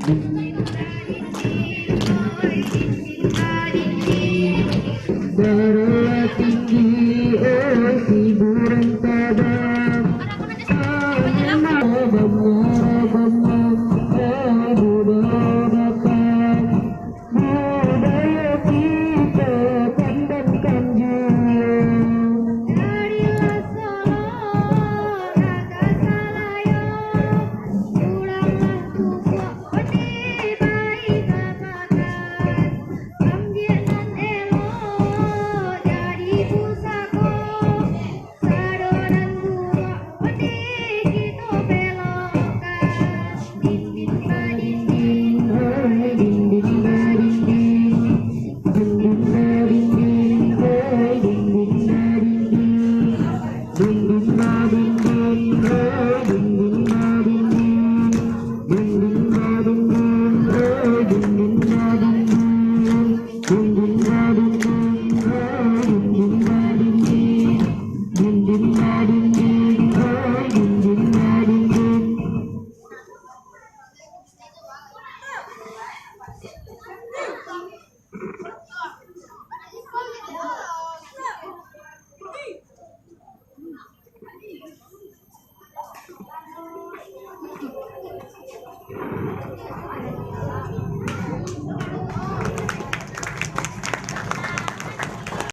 Berulah tinggi oh si burung padang, budaya kita pandangkan jauh. Darilah Solo, raga Salayo, pulanglah tua odi baik katakan, panggilan elo jadi pusako, sadonan tua odi kita belokan, dinding badinding, Hai dinding badinding, dinding badinding, hai dinding badinding, dinding badinding, hai dinding badinding, dinding badinding, hai dinding badinding, dinding badinding, hai dinding badinding, dinding badinding, hai dinding badinding.